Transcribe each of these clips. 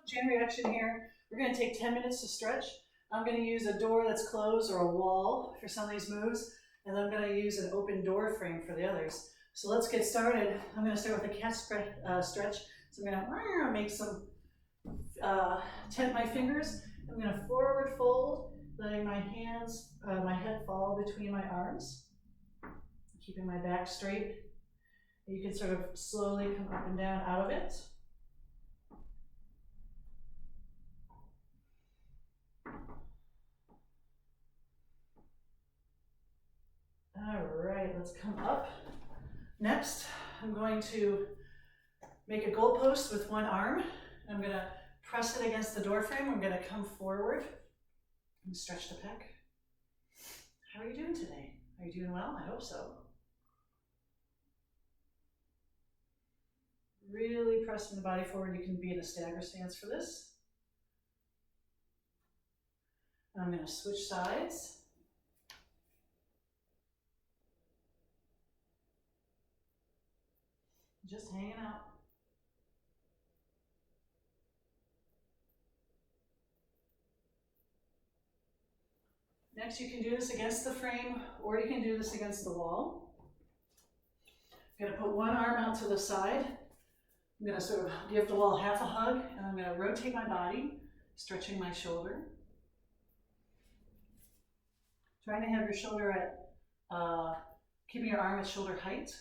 chain reaction here. We're going to take 10 minutes to stretch. I'm going to use a door that's closed or a wall for some of these moves, and I'm going to use an open door frame for the others. So let's get started. I'm going to start with a cat stretch. So I'm going to make some, tent my fingers. I'm going to forward fold, letting my hands, my head fall between my arms, keeping my back straight. You can sort of slowly come up and down out of it. All right, let's come up. Next, I'm going to make a goalpost with one arm. I'm going to press it against the door frame. I'm going to come forward and stretch the pec. How are you doing today? Are you doing well? I hope so. Really pressing the body forward. You can be in a stagger stance for this. I'm going to switch sides. Just hanging out. Next, you can do this against the frame, or you can do this against the wall. I'm going to put one arm out to the side. I'm going to sort of give the wall half a hug, and I'm going to rotate my body, stretching my shoulder. Trying to have your shoulder at, keeping your arm at shoulder height.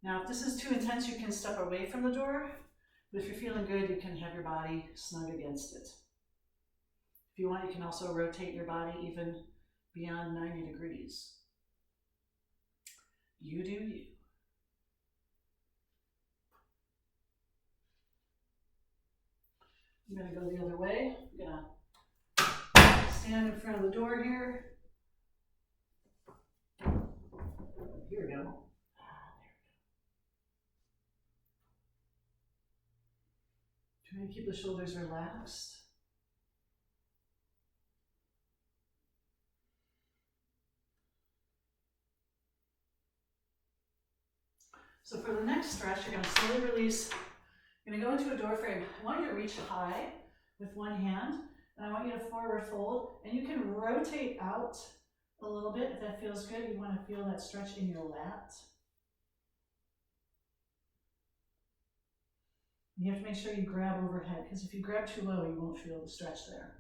Now, if this is too intense, you can step away from the door, but if you're feeling good, you can have your body snug against it. If you want, you can also rotate your body even beyond 90 degrees. You do you. I'm going to go the other way. I'm going to stand in front of the door here. Here we go. Try and keep the shoulders relaxed. So for the next stretch, you're going to slowly release. You're going to go into a door frame. I want you to reach high with one hand, and I want you to forward fold, and you can rotate out a little bit if that feels good. You want to feel that stretch in your lat. You have to make sure you grab overhead, because if you grab too low, you won't feel the stretch there.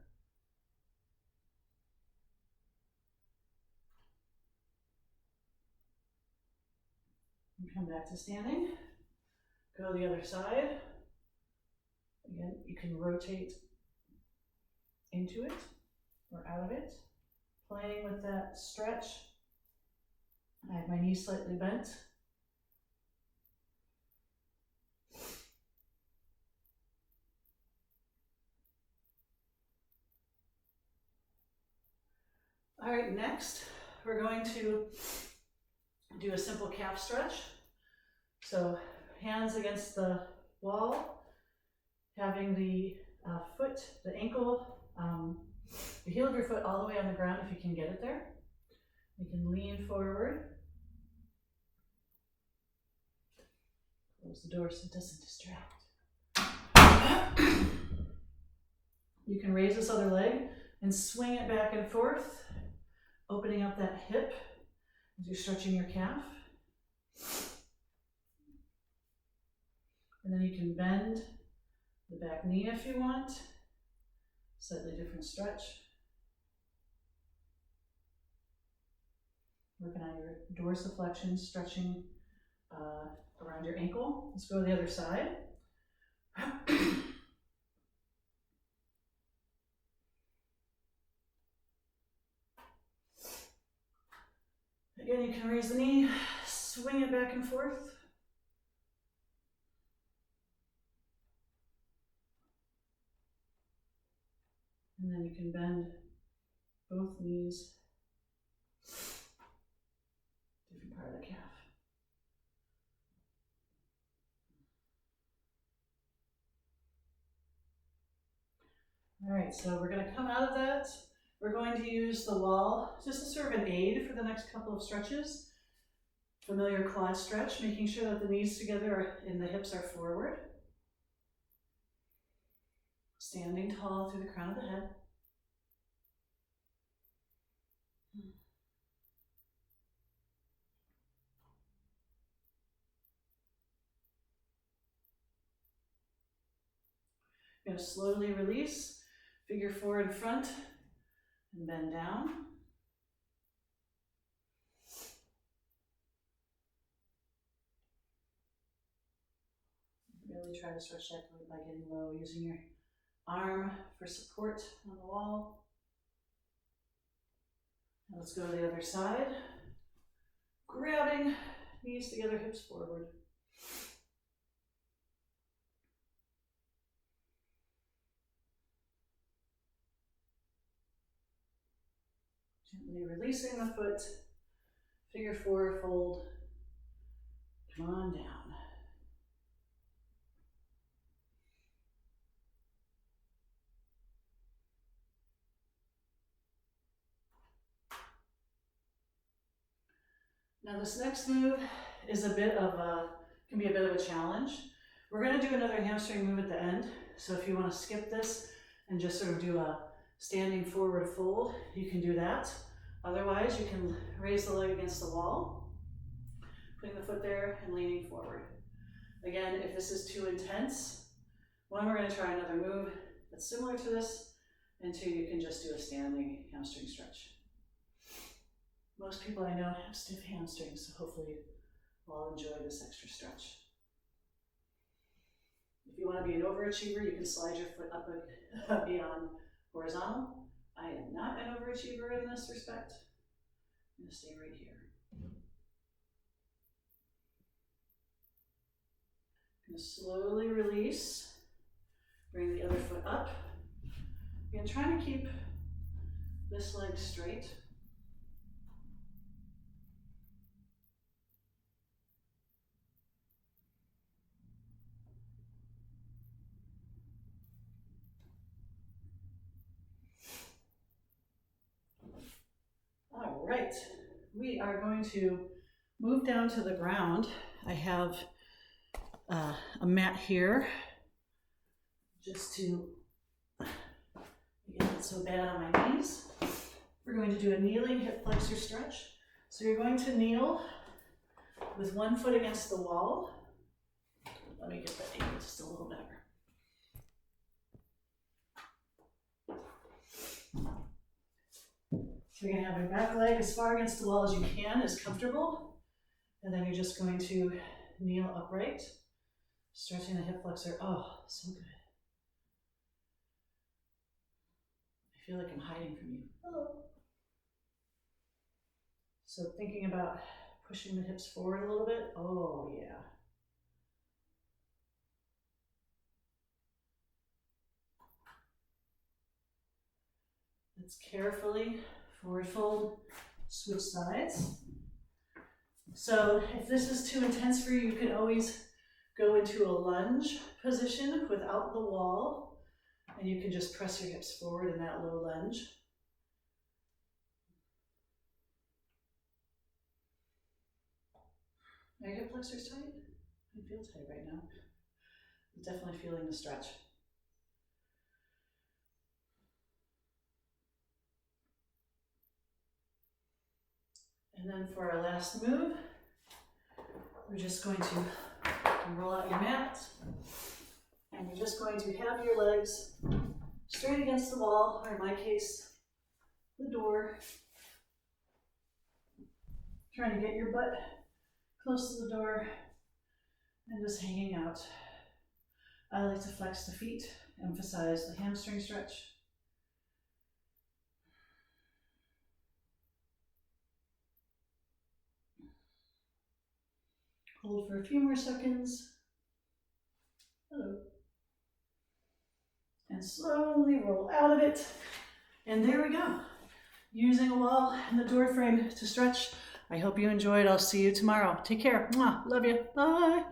And come back to standing. Go the other side. Again, you can rotate into it or out of it, playing with that stretch. I have my knees slightly bent. All right, next, we're going to do a simple calf stretch. So hands against the wall, having the foot, the ankle, the heel of your foot all the way on the ground if you can get it there. You can lean forward. Close the door so it doesn't distract. You can raise this other leg and swing it back and forth, opening up that hip as you're stretching your calf. And then you can bend the back knee if you want. Slightly different stretch. Working on your dorsiflexion, stretching around your ankle. Let's go to the other side. Again, you can raise the knee, swing it back and forth. And then you can bend both knees, different part of the calf. All right, so we're going to come out of that. We're going to use the wall just to serve an aid for the next couple of stretches. Familiar quad stretch, making sure that the knees together and the hips are forward. Standing tall through the crown of the head. You're going to slowly release, figure four in front, and bend down. Really try to stretch that glute by getting low, using your arm for support on the wall. Now let's go to the other side. Grabbing knees together, hips forward. Gently releasing the foot, figure four, fold, come on down. Now this next move is can be a bit of a challenge. We're going to do another hamstring move at the end, so if you want to skip this and just sort of do a standing forward fold, you can do that. Otherwise, you can raise the leg against the wall, putting the foot there and leaning forward. Again, if this is too intense, one, we're going to try another move that's similar to this, and two, you can just do a standing hamstring stretch. Most people I know have stiff hamstrings, so hopefully we'll all enjoy this extra stretch. If you want to be an overachiever, you can slide your foot up beyond horizontal. I am not an overachiever in this respect. I'm going to stay right here. I'm going to slowly release, bring the other foot up. Again, trying to keep this leg straight. All right, we are going to move down to the ground. I have a mat here just to get it so bad on my knees. We're going to do a kneeling hip flexor stretch. So you're going to kneel with one foot against the wall. Let me get that angle just a little better. So you're going to have your back leg as far against the wall as you can, as comfortable. And then you're just going to kneel upright, stretching the hip flexor. Oh, so good. I feel like I'm hiding from you. Hello. So thinking about pushing the hips forward a little bit. Oh, yeah. Let's carefully forward fold, switch sides. So if this is too intense for you, you can always go into a lunge position without the wall, and you can just press your hips forward in that low lunge. Are your hip flexors tight? I feel tight right now. I'm definitely feeling the stretch. And then for our last move, we're just going to roll out your mat, and you're just going to have your legs straight against the wall, or in my case, the door. Trying to get your butt close to the door and just hanging out. I like to flex the feet, emphasize the hamstring stretch. Hold for a few more seconds. Hello. And slowly roll out of it. And there we go. Using a wall and the door frame to stretch. I hope you enjoyed. I'll see you tomorrow. Take care. Mwah. Love you. Bye.